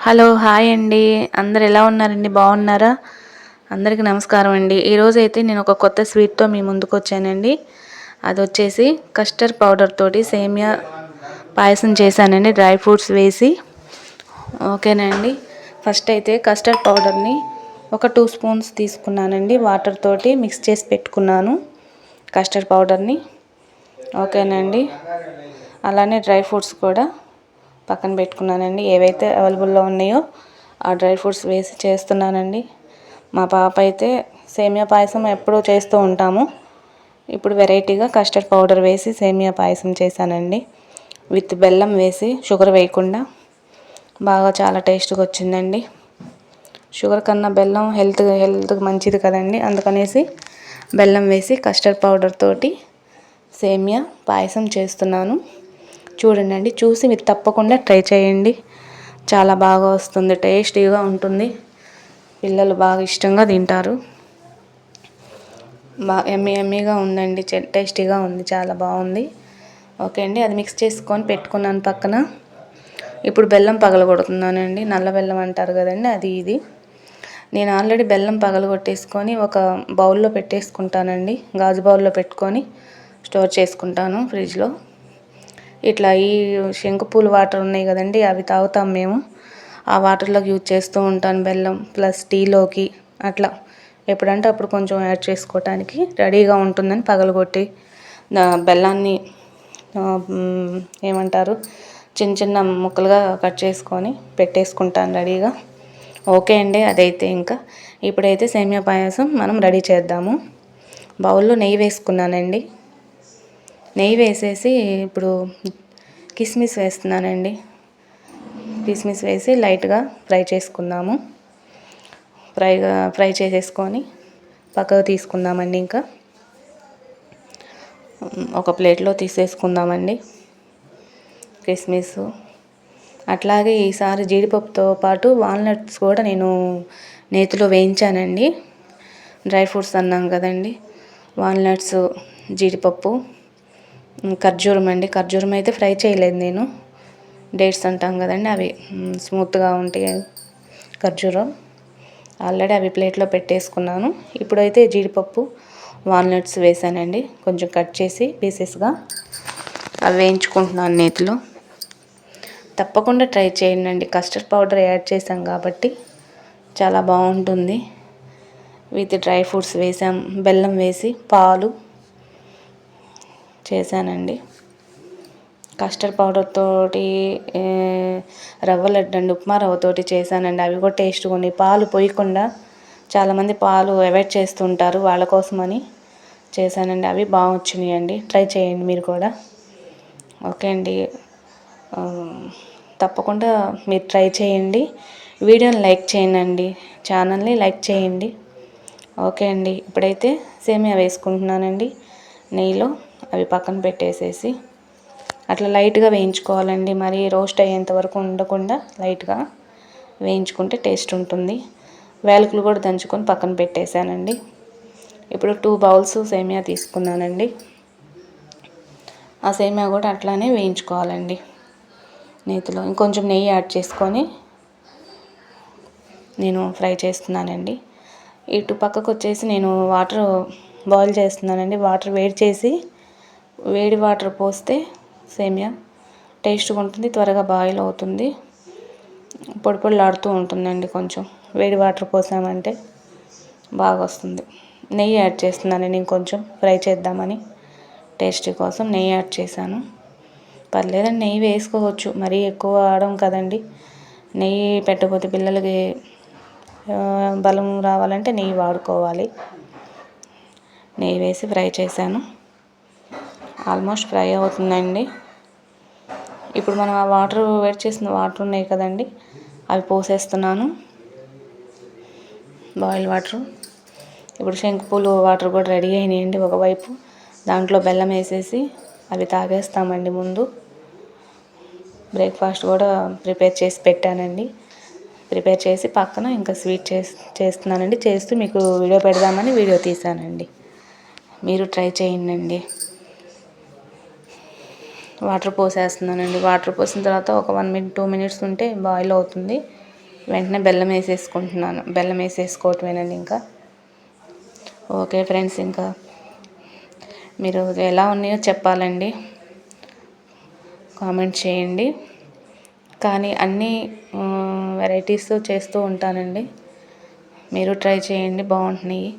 Hello hi అండి. అందరు ఎలా ఉన్నారండి? బాగున్నారా? అందరికీ నమస్కారం అండి. ఈరోజు అయితే నేను ఒక కొత్త స్వీట్తో మీ ముందుకు వచ్చానండి. అది వచ్చేసి కస్టర్డ్ పౌడర్ తోటి సేమియా పాయసం చేశానండి, డ్రై ఫ్రూట్స్ వేసి. ఓకేనండి. ఫస్ట్ అయితే కస్టర్డ్ పౌడర్ని ఒక 2 స్పూన్స్ తీసుకున్నానండి. వాటర్ తోటి మిక్స్ చేసి పెట్టుకున్నాను కస్టర్డ్ పౌడర్ని. ఓకేనండి. అలానే డ్రై ఫ్రూట్స్ కూడా పక్కన పెట్టుకున్నానండి. ఏవైతే అవైలబుల్లో ఉన్నాయో ఆ డ్రై ఫ్రూట్స్ వేసి చేస్తున్నానండి. మా పాప అయితే సేమియా పాయసం ఎప్పుడూ చేస్తూ ఉంటాము. ఇప్పుడు వెరైటీగా కస్టర్డ్ పౌడర్ వేసి సేమియా పాయసం చేశానండి. విత్ బెల్లం వేసి, షుగర్ వేయకుండా. బాగా చాలా టేస్ట్గా వచ్చిందండి. షుగర్ కన్నా బెల్లం హెల్త్కి మంచిది కదండి. అందుకనేసి బెల్లం వేసి కస్టర్డ్ పౌడర్ తోటి సేమియా పాయసం చేస్తున్నాను. చూడండి, చూసి మీరు తప్పకుండా ట్రై చేయండి. చాలా బాగా వస్తుంది, టేస్టీగా ఉంటుంది. పిల్లలు బాగా ఇష్టంగా తింటారు. ఎమ్మీగా ఉందండి, టేస్టీగా ఉంది, చాలా బాగుంది. ఓకే అండి. అది మిక్స్ చేసుకొని పెట్టుకున్నాను పక్కన. ఇప్పుడు బెల్లం పగలగొడుతున్నానండి. నల్ల బెల్లం అంటారు కదండి, అది ఇది. నేను ఆల్రెడీ బెల్లం పగలగొట్టేసుకొని ఒక బౌల్లో పెట్టేసుకుంటానండి. గాజు బౌల్లో పెట్టుకొని స్టోర్ చేసుకుంటాను ఫ్రిడ్జ్లో. ఇట్లా ఈ శంకుపూలు వాటర్ ఉన్నాయి కదండి, అవి తాగుతాం మేము. ఆ వాటర్లోకి యూజ్ చేస్తూ ఉంటాను బెల్లం. ప్లస్ టీలోకి అట్లా ఎప్పుడంటే అప్పుడు కొంచెం యాడ్ చేసుకోవటానికి రెడీగా ఉంటుందని పగలగొట్టి బెల్లాన్ని ఏమంటారు, చిన్న చిన్న ముక్కలుగా కట్ చేసుకొని పెట్టేసుకుంటాను రెడీగా. ఓకే అండి. అదైతే ఇంకా ఇప్పుడైతే సేమియా పాయసం మనం రెడీ చేద్దాము. బౌల్లో నెయ్యి వేసుకున్నానండి. నెయ్యి వేసేసి ఇప్పుడు కిస్మిస్ వేస్తున్నానండి. కిస్మిస్ వేసి లైట్గా ఫ్రై చేసుకుందాము. ఫ్రై చేసేసుకొని పక్కకు తీసుకుందామండి. ఇంకా ఒక ప్లేట్లో తీసేసుకుందామండి కిస్మిస్. అట్లాగే ఈసారి జీడిపప్పుతో పాటు వాల్నట్స్ కూడా నేను నేతిలో వేయించానండి. డ్రై ఫ్రూట్స్ అన్నాం కదండి, వాల్నట్స్, జీడిపప్పు, ఖర్జూరం అండి. ఖర్జూరం అయితే ఫ్రై చేయలేదు నేను. డేట్స్ అంటాం కదండి, అవి స్మూత్గా ఉంటాయి ఖర్జూరం. ఆల్రెడీ అవి ప్లేట్లో పెట్టేసుకున్నాను. ఇప్పుడైతే జీడిపప్పు, వాల్నట్స్ వేసానండి, కొంచెం కట్ చేసి పీసెస్గా. అవి వేయించుకుంటున్నాను నేతిలో. తప్పకుండా ట్రై చేయండి. కస్టర్డ్ పౌడర్ యాడ్ చేసాం కాబట్టి చాలా బాగుంటుంది. విత్ డ్రై ఫ్రూట్స్ వేసాం, బెల్లం వేసి, పాలు చేశానండి. కస్టర్డ్ పౌడర్ తోటి రవ్వ లడ్డు అండి, ఉప్మా రవ్వతోటి చేశానండి. అవి కూడా టేస్ట్గా ఉన్నాయి. పాలు పోయకుండా చాలామంది పాలు అవాయిడ్ చేస్తుంటారు, వాళ్ళ కోసమని చేశానండి. అవి బాగా వచ్చినాయండి. ట్రై చేయండి మీరు కూడా. ఓకే అండి. తప్పకుండా మీరు ట్రై చేయండి. వీడియోని లైక్ చేయండి, ఛానల్ని లైక్ చేయండి. ఓకే అండి. ఇప్పుడైతే సేమియా వేసుకుంటున్నానండి నెయ్యిలో. అవి పక్కన పెట్టేసేసి అట్లా లైట్గా వేయించుకోవాలండి. మరి రోస్ట్ అయ్యేంత వరకు ఉండకుండా లైట్గా వేయించుకుంటే టేస్ట్ ఉంటుంది. వేలకులు కూడా దంచుకొని పక్కన పెట్టేశానండి. ఇప్పుడు 2 బౌల్స్ సేమియా తీసుకున్నానండి. ఆ సేమియా కూడా అట్లానే వేయించుకోవాలండి నేతిలో. ఇంకొంచెం నెయ్యి యాడ్ చేసుకొని నేను ఫ్రై చేస్తున్నానండి. ఇటు పక్కకు వచ్చేసి నేను వాటర్ బాయిల్ చేస్తున్నానండి. వాటర్ వేడి చేసి, వేడి వాటర్ పోస్తే సేమియా టేస్ట్గా ఉంటుంది, త్వరగా బాయిల్ అవుతుంది, పొడి పొడిలాడుతూ ఉంటుందండి. కొంచెం వేడి వాటర్ పోసామంటే బాగా వస్తుంది. నెయ్యి యాడ్ చేస్తున్నాను నేను, కొంచెం ఫ్రై చేద్దామని టేస్ట్ కోసం నెయ్యి యాడ్ చేశాను. పర్లేదండి, నెయ్యి వేసుకోవచ్చు, మరీ ఎక్కువ వాడం కదండి. నెయ్యి పెట్టకపోతే పిల్లలకి బలం రావాలంటే నెయ్యి వాడుకోవాలి. నెయ్యి వేసి ఫ్రై చేశాను. ఆల్మోస్ట్ ఫ్రై అవుతుందండి. ఇప్పుడు మనం ఆ వాటర్ వేడి చేసిన వాటర్ ఉన్నాయి కదండి, అవి పోసేస్తున్నాను, బాయిల్ వాటర్. ఇప్పుడు శంకుపూలు వాటర్ కూడా రెడీ అయినాయండి. ఒకవైపు దాంట్లో బెల్లం వేసేసి అవి తాగేస్తామండి. ముందు బ్రేక్ఫాస్ట్ కూడా ప్రిపేర్ చేసి పెట్టానండి. ప్రిపేర్ చేసి పక్కన ఇంకా స్వీట్ చేస్తున్నానండి. చేస్తూ మీకు వీడియో పెడదామని వీడియో తీశానండి. మీరు ట్రై చేయండి. వాటర్ పోసేస్తున్నానండి. వాటర్ పోసిన తర్వాత ఒక 1 minute 2 minutes ఉంటే బాయిల్ అవుతుంది. వెంటనే బెల్లం వేసేసుకుంటున్నాను. బెల్లం వేసేసుకోవటమేనండి ఇంకా. ఓకే ఫ్రెండ్స్, ఇంకా మీరు ఎలా ఉన్నాయో చెప్పాలండి, కామెంట్ చేయండి. కానీ అన్నీ వెరైటీస్ చేస్తూ ఉంటానండి, మీరు ట్రై చేయండి, బాగుంటున్నాయి.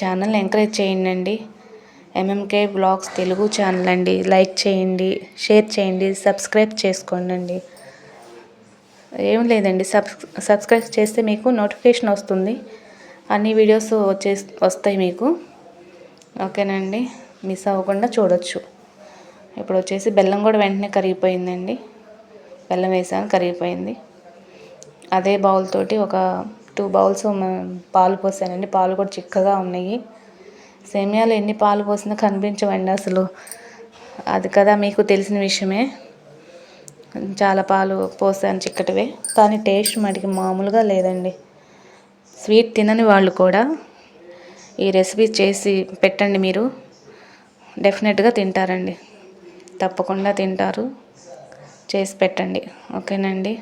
ఛానల్ని ఎంకరేజ్ చేయండి. ఎంఎంకే బ్లాగ్స్ తెలుగు ఛానల్ అండి. లైక్ చేయండి, షేర్ చేయండి, సబ్స్క్రైబ్ చేసుకోండి. ఏం లేదండి, సబ్స్క్రైబ్ చేస్తే మీకు నోటిఫికేషన్ వస్తుంది, అన్ని వీడియోస్ వస్తాయి మీకు. ఓకేనండి, మిస్ అవ్వకుండా చూడొచ్చు. ఇప్పుడు వచ్చేసి బెల్లం కూడా వెంటనే కరిగిపోయిందండి. బెల్లం వేసాను, కరిగిపోయింది. అదే బౌల్ తోటి ఒక 2 బౌల్స్ పాలు పోసానండి. పాలు కూడా చిక్కగా ఉన్నాయి. సేమియాలో ఎన్ని పాలు పోసినా కనిపించవండి అసలు, అది కదా మీకు తెలిసిన విషయమే. చాలా పాలు పోసాను చిక్కటివే, కానీ టేస్ట్ మటుకి మామూలుగా లేదండి. స్వీట్ తినని వాళ్ళు కూడా ఈ రెసిపీ చేసి పెట్టండి, మీరు డెఫినెట్గా తింటారండి, తప్పకుండా తింటారు. చేసి పెట్టండి, ఓకేనండి.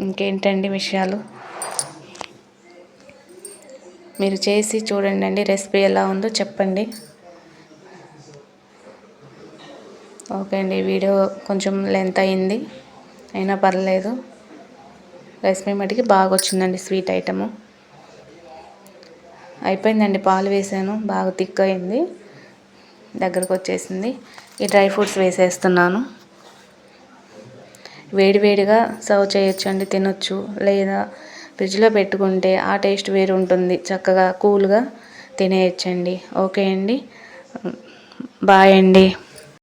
ఇంకేంటండి విషయాలు, మీరు చేసి చూడండి. రెసిపీ ఎలా ఉందో చెప్పండి. ఓకే అండి, వీడియో కొంచెం లెంత్ అయింది, అయినా పర్లేదు. రెసిపీ మటుకి బాగా వచ్చిందండి. స్వీట్ ఐటము అయిపోయిందండి. పాలు వేసాను, బాగా థిక్ అయింది, దగ్గరకు వచ్చేసింది. ఈ డ్రై ఫ్రూట్స్ వేసేస్తున్నాను. వేడివేడిగా సర్వ్ చేయొచ్చండి, తినొచ్చు. లేదా ఫ్రిడ్జ్లో పెట్టుకుంటే ఆ టేస్ట్ వేరు ఉంటుంది, చక్కగా కూల్గా తినేయచ్చండి. ఓకే అండి, బాయ్ అండి.